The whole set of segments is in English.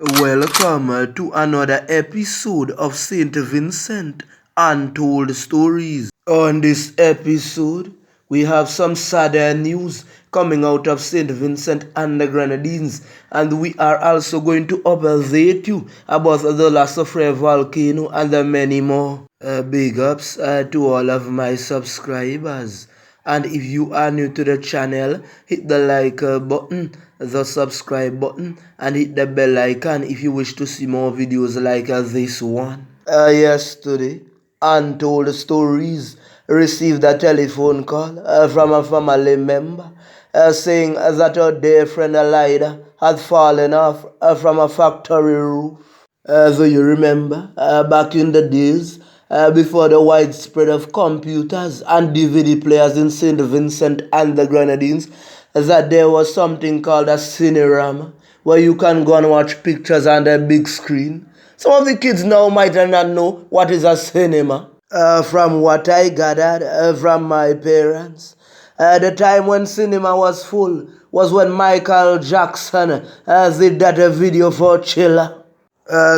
Welcome to another episode of Saint Vincent Untold Stories. On this episode, we have some sadder news coming out of Saint Vincent and the Grenadines, and we are also going to update you about the La soufriere volcano and many more. Big ups to all of my subscribers. And if you are new to the channel, hit the like button, the subscribe button, and hit the bell icon if you wish to see more videos like this one. Yesterday, Untold Stories received a telephone call from a family member saying that her dear friend Alida had fallen off from a factory roof. So you remember, back in the days, before the widespread of computers and DVD players in St. Vincent and the Grenadines, that there was something called a cinerama, where you can go and watch pictures on the big screen. Some of the kids now might not know what is a cinema. From what I gathered from my parents, the time when cinema was full was when Michael Jackson did that video for Chiller.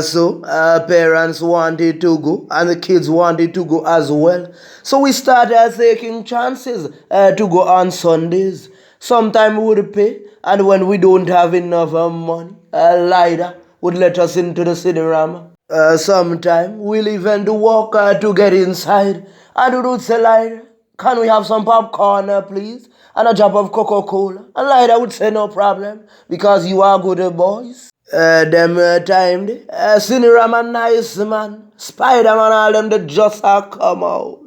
So parents wanted to go and the kids wanted to go as well. So we started taking chances to go on Sundays. Sometimes we would pay, and when we don't have enough money, Lida would let us into the cinema. Sometimes we'll even do walk to get inside, and we would say, Lida, can we have some popcorn, please? And a drop of Coca-Cola. And Lida would say, no problem, because you are good boys. Them time, Cinerama nice man, Spider-Man all them they just come out.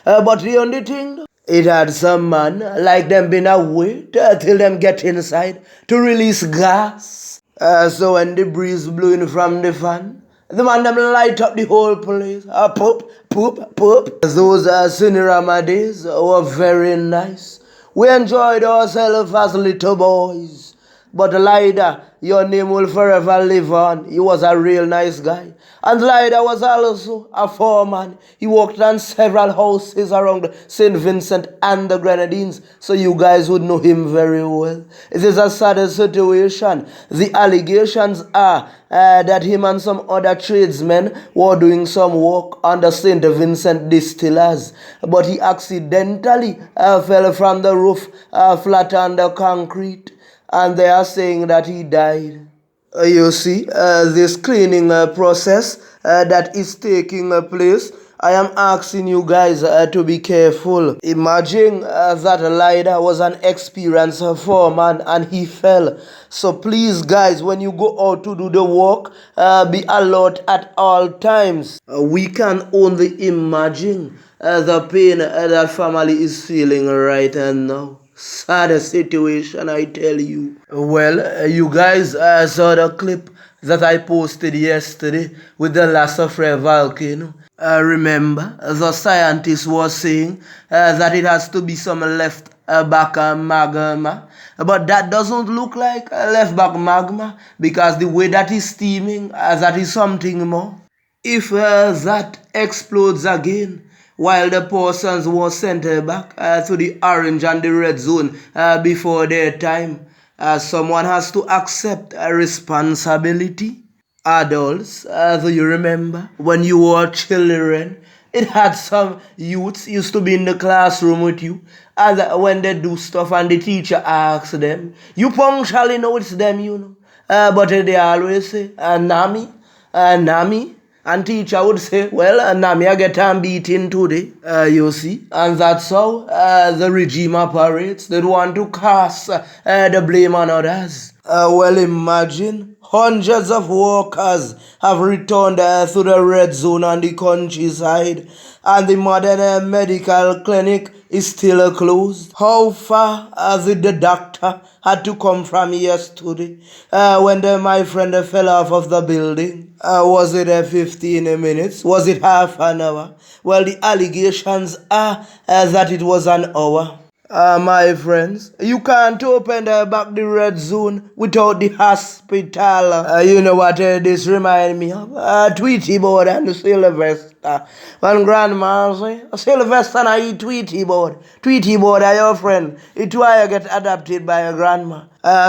But the only thing, it had some man like them been away till them get inside to release gas. So when the breeze blowing from the fan, the man them light up the whole place. Poop, poop, poop. Those Cinerama days were very nice. We enjoyed ourselves as little boys. But Lida, your name will forever live on. He was a real nice guy. And Lida was also a foreman. He worked on several houses around St. Vincent and the Grenadines, so you guys would know him very well. It is a sad situation. The allegations are that him and some other tradesmen were doing some work on the St. Vincent distillers, but he accidentally fell from the roof flat on the concrete. And they are saying that he died. You see, this cleaning process that is taking place, I am asking you guys to be careful. Imagine that Lida was an experienced foreman and he fell. So please guys, when you go out to do the work, be alert at all times. We can only imagine the pain that family is feeling right now. Sad situation, I tell you. Well, you guys saw the clip that I posted yesterday with the La soufriere volcano. Remember, the scientists were saying that it has to be some left back magma. But that doesn't look like left back magma because the way that is steaming, that is something more. If that explodes again, while the persons were sent back to the orange and the red zone before their time, someone has to accept a responsibility. Adults, do you remember when you were children? It had some youths used to be in the classroom with you, and when they do stuff and the teacher asks them, you punctually know it's them, you know. But they always say, Nami, Nami. And teacher would say, well, Nami, I get beaten today, you see. And that's how the regime operates. They want to cast the blame on others. Well, imagine hundreds of workers have returned to the red zone on the countryside, and the modern medical clinic is still closed. How far did the doctor had to come from yesterday when my friend fell off of the building? Was it 15 minutes? Was it half an hour? Well, the allegations are that it was an hour. My friends, you can't open back the red zone without the hospital. You know what this remind me of? Tweety board and Sylvester. When grandma say, Sylvester and I eat Tweety board. Tweety board are your friend. It's why I get adopted by your grandma.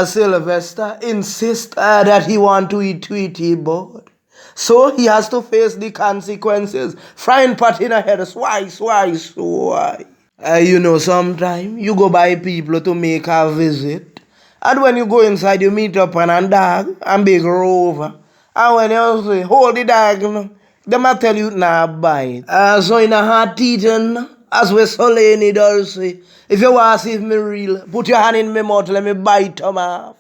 Sylvester insists that he want to eat Tweety board. So he has to face the consequences. Frying pot in a head, swai. You know, sometimes you go by people to make a visit. And when you go inside, you meet up on a dog and big rover. And when you say, hold the dog, they might tell you, nah, bite. So in a heart eating, as we Solani does say, if you want to see if me real, put your hand in my mouth, let me bite them off.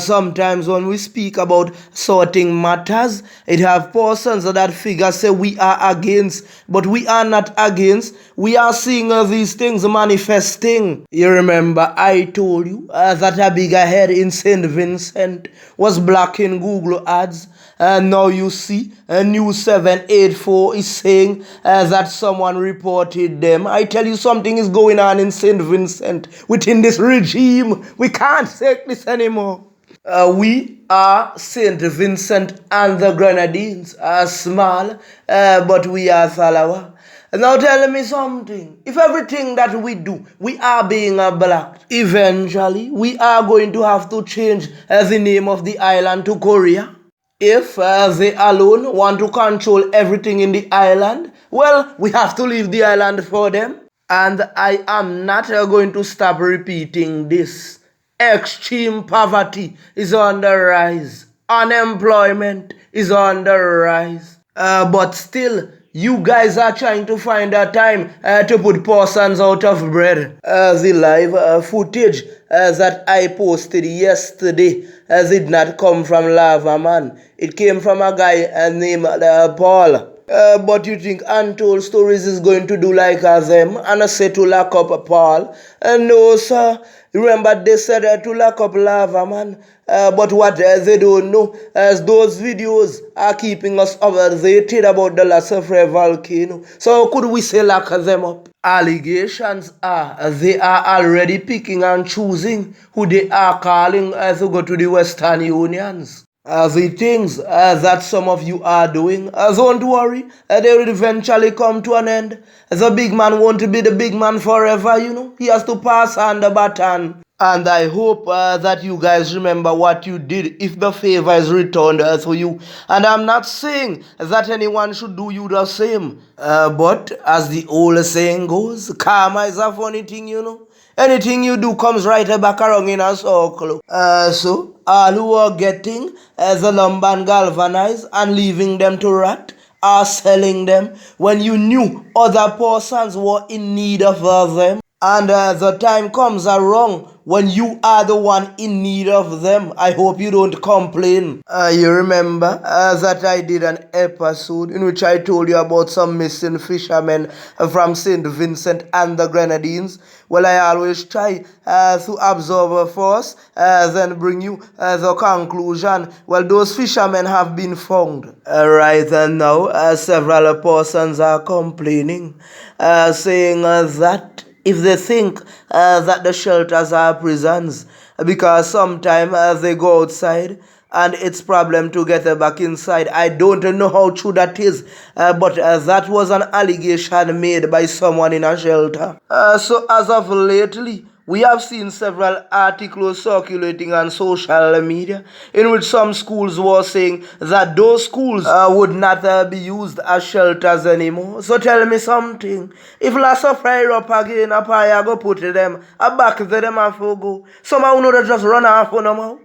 Sometimes when we speak about sorting matters, it have persons that figure say we are against, but we are not against. We are seeing these things manifesting. You remember I told you that a bigger head in St. Vincent was blocking Google ads. And now you see, News 784 is saying that someone reported them. I tell you, something is going on in St. Vincent within this regime. We can't take this anymore. We are St. Vincent and the Grenadines. Small, but we are Salawa. Now tell me something. If everything that we do, we are being blocked, eventually we are going to have to change the name of the island to Korea. If they alone want to control everything in the island, well, we have to leave the island for them. And I am not going to stop repeating this. Extreme poverty is on the rise. Unemployment is on the rise. But still, you guys are trying to find a time to put persons out of bread. The live footage that I posted yesterday did not come from Lava Man. It came from a guy named Paul. But you think Untold Stories is going to do like them and say to lock up Paul? No, sir. Remember they said to lock up Lava Man. But what they don't know is those videos are keeping us updated about the soufriere volcano. So could we say lock them up? Allegations are they are already picking and choosing who they are calling to go to the Western Unions. The things that some of you are doing, don't worry, they will eventually come to an end. The big man won't be the big man forever, you know. He has to pass on the baton. And I hope that you guys remember what you did if the favor is returned to you. And I'm not saying that anyone should do you the same. But as the old saying goes, karma is a funny thing, you know. Anything you do comes right back around in a circle. So, all who are getting the lumber and galvanized and leaving them to rot are selling them when you knew other persons were in need of them. And the time comes around when you are the one in need of them. I hope you don't complain. You remember that I did an episode in which I told you about some missing fishermen from St. Vincent and the Grenadines. Well, I always try to observe first, then bring you the conclusion. Well, those fishermen have been found. Right now, several persons are complaining, saying that if they think that the shelters are prisons, because sometimes they go outside and it's problem to get back inside. I don't know how true that is, but that was an allegation made by someone in a shelter. So as of lately, we have seen several articles circulating on social media in which some schools were saying that those schools would not be used as shelters anymore. So tell me something. If lots of fire up again, up I go put them, I back them and go. Somehow know they just run off on them out.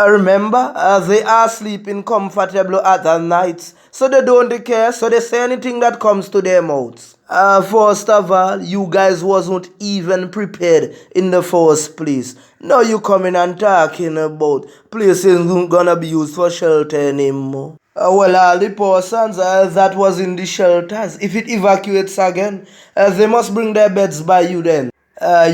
Remember, they are sleeping comfortable at the nights, so they don't care, so they say anything that comes to their mouths. First of all, you guys wasn't even prepared in the first place. Now you coming and talking about places gonna be used for shelter anymore. Well, all the persons that was in the shelters, if it evacuates again, they must bring their beds by you then.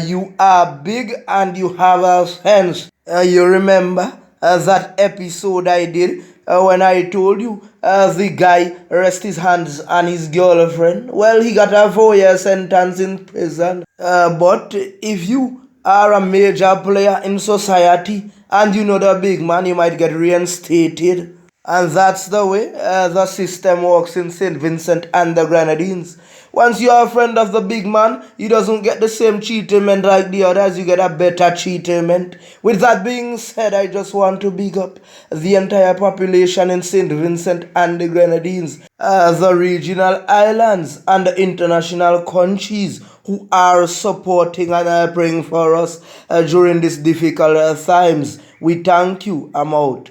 You are big and you have a hands. You remember that episode I did when I told you the guy rest his hands on his girlfriend. Well, he got a 4 year sentence in prison. But if you are a major player in society and you know the big man, you might get reinstated. And that's the way the system works in St. Vincent and the Grenadines. Once you're a friend of the big man, he doesn't get the same treatment like the others, you get a better treatment. With that being said, I just want to big up the entire population in St. Vincent and the Grenadines, the regional islands, and the international countries who are supporting and praying for us during these difficult times. We thank you. I'm out.